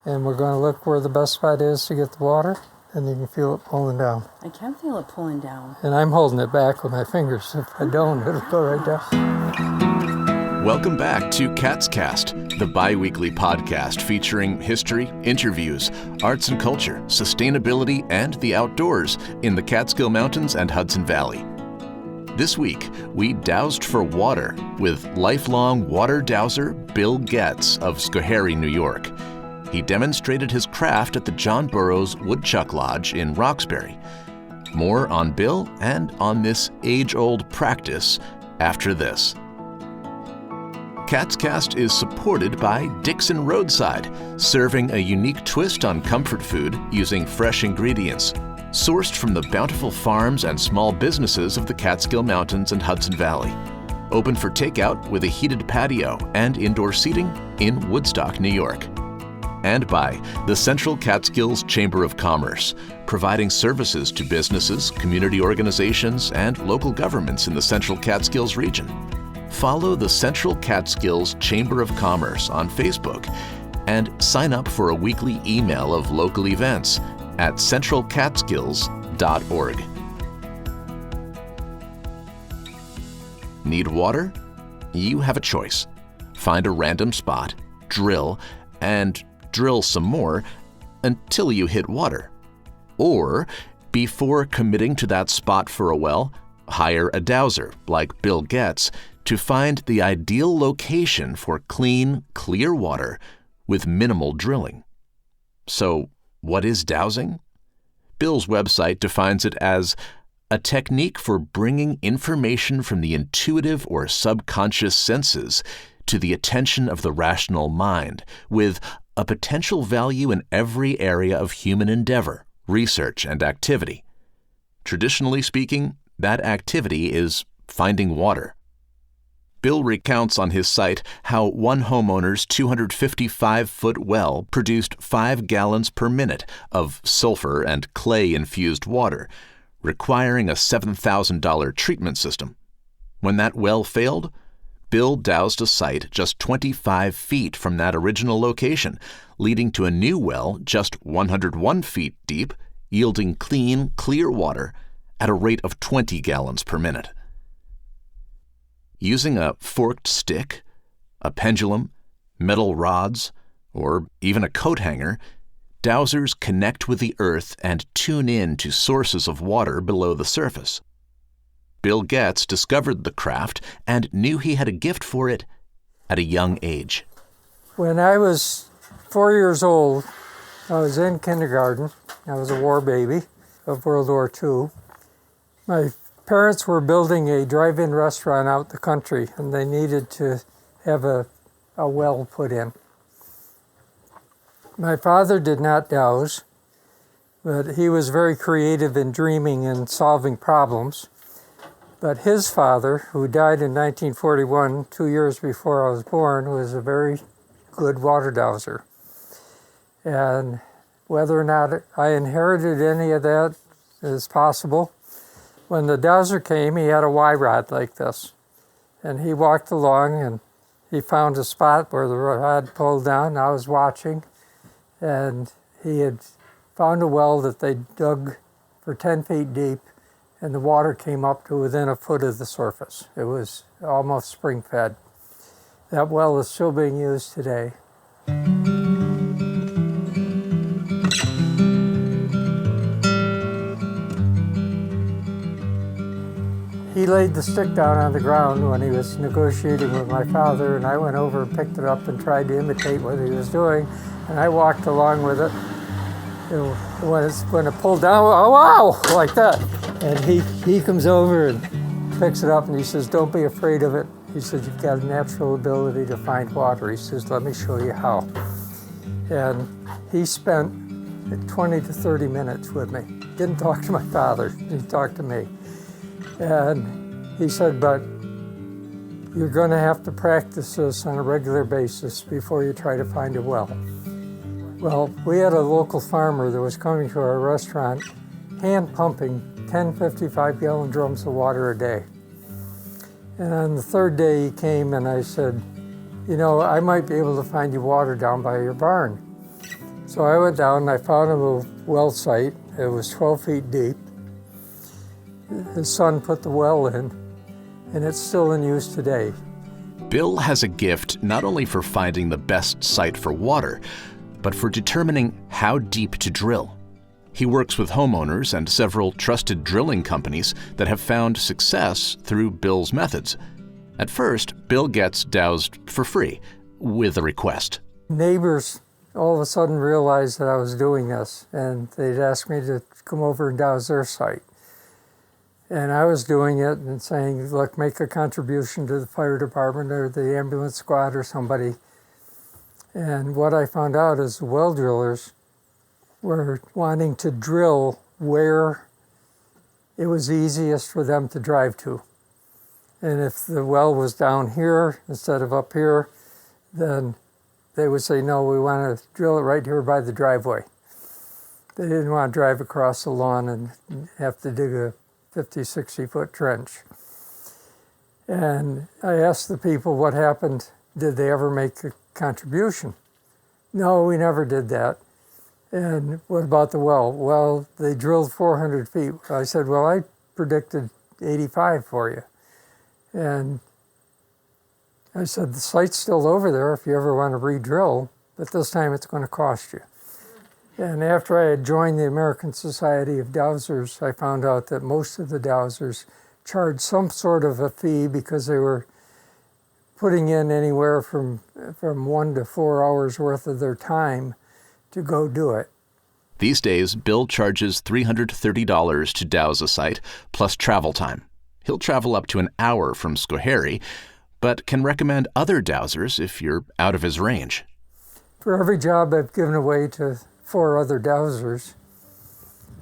And we're going to look where the best spot is to get the water, and you can feel it pulling down. I can feel it pulling down. And I'm holding it back with my fingers. If I don't, it'll go right down. Welcome back to Cat's Cast, the bi-weekly podcast featuring history, interviews, arts and culture, sustainability, and the outdoors in the Catskill Mountains and Hudson Valley. This week, we dowsed for water with lifelong water dowser Bill Getz of Schoharie, New York. He demonstrated his craft at the John Burroughs Woodchuck Lodge in Roxbury. More on Bill and on this age-old practice after this. Cat's Cast is supported by Dixon Roadside, serving a unique twist on comfort food using fresh ingredients, sourced from the bountiful farms and small businesses of the Catskill Mountains and Hudson Valley. Open for takeout with a heated patio and indoor seating in Woodstock, New York. And by the Central Catskills Chamber of Commerce, providing services to businesses, community organizations, and local governments in the Central Catskills region. Follow the Central Catskills Chamber of Commerce on Facebook and sign up for a weekly email of local events at centralcatskills.org. Need water? You have a choice. Find a random spot, drill, and drill some more until you hit water. Or, before committing to that spot for a well, hire a dowser like Bill Getz to find the ideal location for clean, clear water with minimal drilling. So, what is dowsing? Bill's website defines it as a technique for bringing information from the intuitive or subconscious senses to the attention of the rational mind, with a potential value in every area of human endeavor, research, and activity. Traditionally speaking, that activity is finding water. Bill recounts on his site how one homeowner's 255-foot well produced 5 gallons per minute of sulfur and clay-infused water, requiring a $7,000 treatment system. When that well failed, Bill dowsed a site just 25 feet from that original location, leading to a new well just 101 feet deep, yielding clean, clear water at a rate of 20 gallons per minute. Using a forked stick, a pendulum, metal rods, or even a coat hanger, dowsers connect with the earth and tune in to sources of water below the surface. Bill Getz discovered the craft and knew he had a gift for it at a young age. When I was 4 years old, I was in kindergarten. I was a war baby of World War II. My parents were building a drive-in restaurant out the country, and they needed to have a well put in. My father did not douse, but he was very creative in dreaming and solving problems. But his father, who died in 1941, 2 years before I was born, was a very good water dowser. And whether or not I inherited any of that is possible. When the dowser came, he had a Y-rod like this. And he walked along and he found a spot where the rod pulled down. I was watching, and he had found a well that they dug for 10 feet deep, and the water came up to within a foot of the surface. It was almost spring-fed. That well is still being used today. He laid the stick down on the ground when he was negotiating with my father, and I went over and picked it up and tried to imitate what he was doing, and I walked along with it. When it pulled down, oh wow, like that. And he comes over and picks it up and he says, "Don't be afraid of it." He said, "You've got a natural ability to find water." He says, "Let me show you how." And he spent 20 to 30 minutes with me. Didn't talk to my father, he talked to me. And he said, "But you're going to have to practice this on a regular basis before you try to find a well." Well, we had a local farmer that was coming to our restaurant, hand pumping 10 55-gallon drums of water a day. And on the third day he came and I said, "You know, I might be able to find you water down by your barn." So I went down and I found him a well site. It was 12 feet deep. His son put the well in, and it's still in use today. Bill has a gift not only for finding the best site for water, but for determining how deep to drill. He works with homeowners and several trusted drilling companies that have found success through Bill's methods. At first, Bill gets dowsed for free, with a request. Neighbors all of a sudden realized that I was doing this, and they'd ask me to come over and douse their site. And I was doing it and saying, look, make a contribution to the fire department or the ambulance squad or somebody. And what I found out is the well drillers were wanting to drill where it was easiest for them to drive to. And if the well was down here instead of up here, then they would say, no, we want to drill it right here by the driveway. They didn't want to drive across the lawn and have to dig a 50, 60-foot trench. And I asked the people what happened. Did they ever make a contribution? No, we never did that. And what about the well? Well, they drilled 400 feet. I said, well, I predicted 85 for you. And I said, the site's still over there if you ever want to re-drill, but this time it's going to cost you. And after I had joined the American Society of Dowsers, I found out that most of the dowsers charged some sort of a fee because they were putting in anywhere from 1 to 4 hours worth of their time to go do it. These days, Bill charges $330 to douse a site, plus travel time. He'll travel up to an hour from Schoharie, but can recommend other dowsers if you're out of his range. For every job I've given away to 4 other dowsers,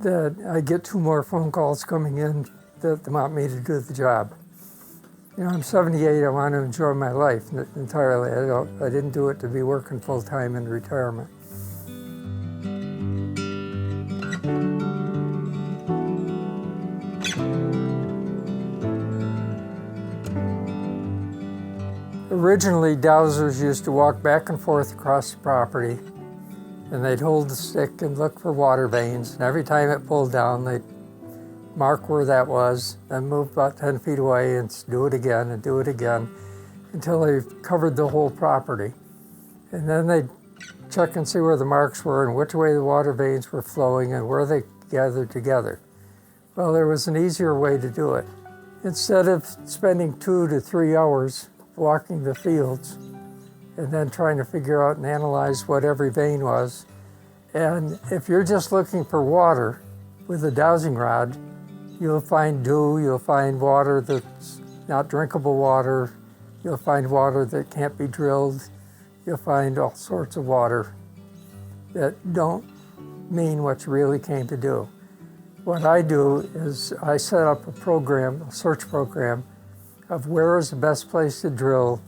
that I get 2 more phone calls coming in that want me to do the job. You know, I'm 78, I want to enjoy my life entirely. I didn't do it to be working full-time in retirement. Originally, dowsers used to walk back and forth across the property, and they'd hold the stick and look for water veins. And every time it pulled down, they'd mark where that was, then move about 10 feet away and do it again and do it again until they covered the whole property. And then they'd check and see where the marks were and which way the water veins were flowing and where they gathered together. Well, there was an easier way to do it. Instead of spending 2 to 3 hours walking the fields and then trying to figure out and analyze what every vein was. And if you're just looking for water with a dowsing rod, you'll find dew, you'll find water that's not drinkable water, you'll find water that can't be drilled, you'll find all sorts of water that don't mean what you really came to do. What I do is I set up a program, a search program, of where is the best place to drill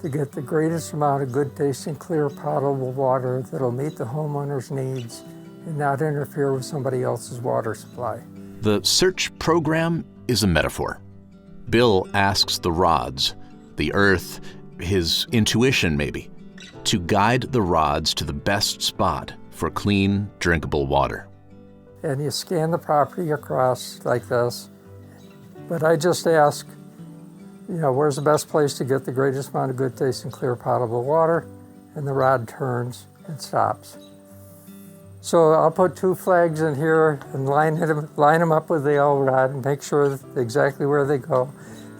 to get the greatest amount of good tasting, clear, potable water that'll meet the homeowner's needs and not interfere with somebody else's water supply. The search program is a metaphor. Bill asks the rods, the earth, his intuition maybe, to guide the rods to the best spot for clean, drinkable water. And you scan the property across like this, but I just ask, you know, where's the best place to get the greatest amount of good tasting, clear, potable water? And the rod turns and stops. So I'll put 2 flags in here and line them up with the L rod and make sure exactly where they go.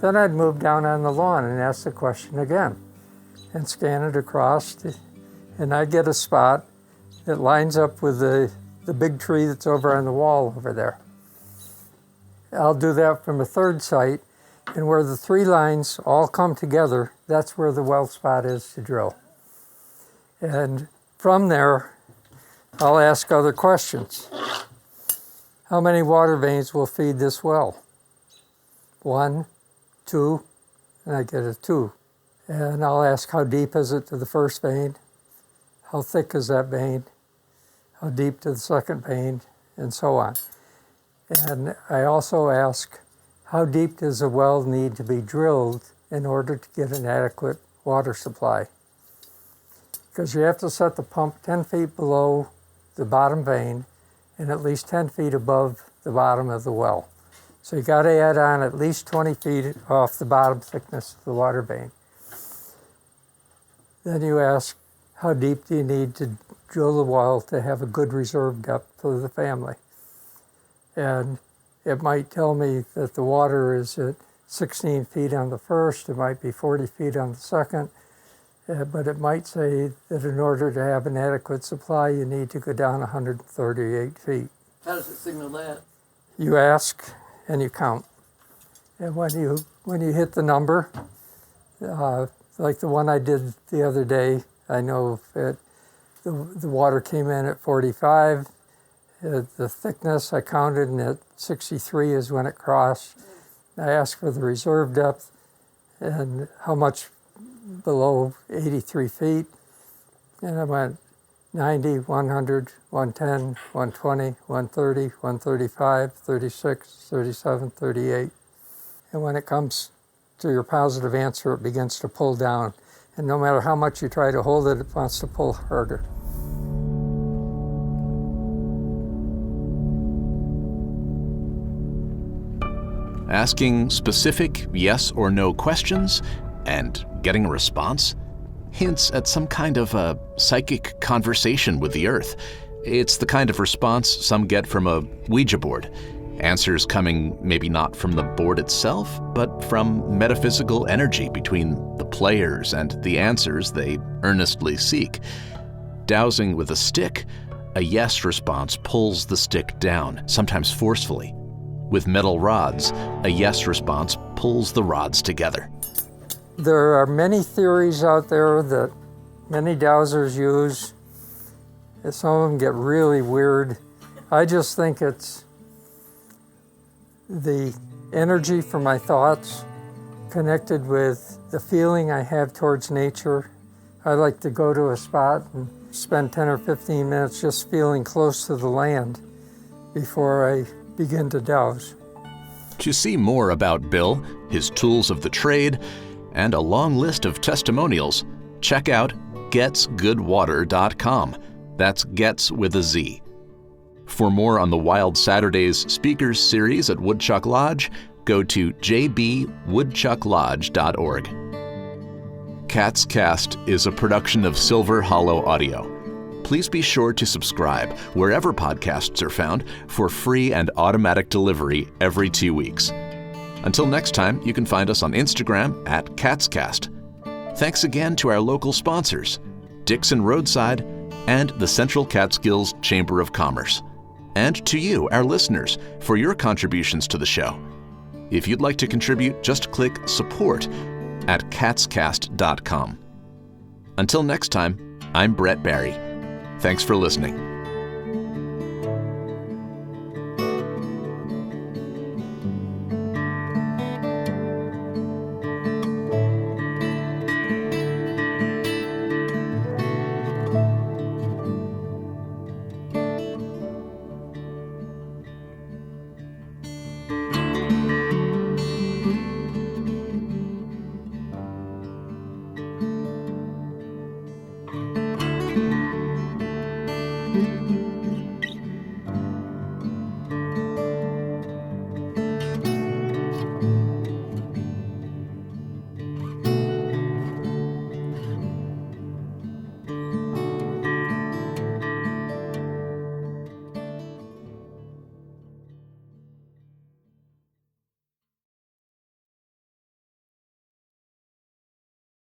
Then I'd move down on the lawn and ask the question again and scan it across. And I get a spot that lines up with the big tree that's over on the wall over there. I'll do that from a 3rd site. And where the 3 lines all come together, that's where the well spot is to drill. And from there, I'll ask other questions. How many water veins will feed this well? 1, 2, and I get a 2. And I'll ask how deep is it to the first vein? How thick is that vein? How deep to the second vein? And so on. And I also ask, how deep does a well need to be drilled in order to get an adequate water supply? Because you have to set the pump 10 feet below the bottom vein and at least 10 feet above the bottom of the well. So you got to add on at least 20 feet off the bottom thickness of the water vein. Then you ask, how deep do you need to drill the well to have a good reserve depth for the family? And it might tell me that the water is at 16 feet on the first, it might be 40 feet on the second, but it might say that in order to have an adequate supply, you need to go down 138 feet. How does it signal that? You ask and you count. And when you hit the number, like the one I did the other day, I know that the water came in at 45. The thickness I counted, and at 63 is when it crossed. I asked for the reserve depth and how much below 83 feet. And I went 90, 100, 110, 120, 130, 135, 36, 37, 38. And when it comes to your positive answer, it begins to pull down. And no matter how much you try to hold it, it wants to pull harder. Asking specific yes or no questions and getting a response hints at some kind of a psychic conversation with the earth. It's the kind of response some get from a Ouija board. Answers coming maybe not from the board itself, but from metaphysical energy between the players and the answers they earnestly seek. Dowsing with a stick, a yes response pulls the stick down, sometimes forcefully. With metal rods, a yes response pulls the rods together. There are many theories out there that many dowsers use. Some of them get really weird. I just think it's the energy from my thoughts connected with the feeling I have towards nature. I like to go to a spot and spend 10 or 15 minutes just feeling close to the land before I begin to douse. To see more about Bill, his tools of the trade, and a long list of testimonials, check out GettsGoodWater.com. That's Getz with a Z. For more on the Wild Saturdays Speakers Series at Woodchuck Lodge, go to jbwoodchucklodge.org. Cat's Cast is a production of Silver Hollow Audio. Please be sure to subscribe wherever podcasts are found for free and automatic delivery every 2 weeks. Until next time, you can find us on Instagram at CatsCast. Thanks again to our local sponsors, Dixon Roadside and the Central Catskills Chamber of Commerce. And to you, our listeners, for your contributions to the show. If you'd like to contribute, just click support at catscast.com. Until next time, I'm Brett Barry. Thanks for listening.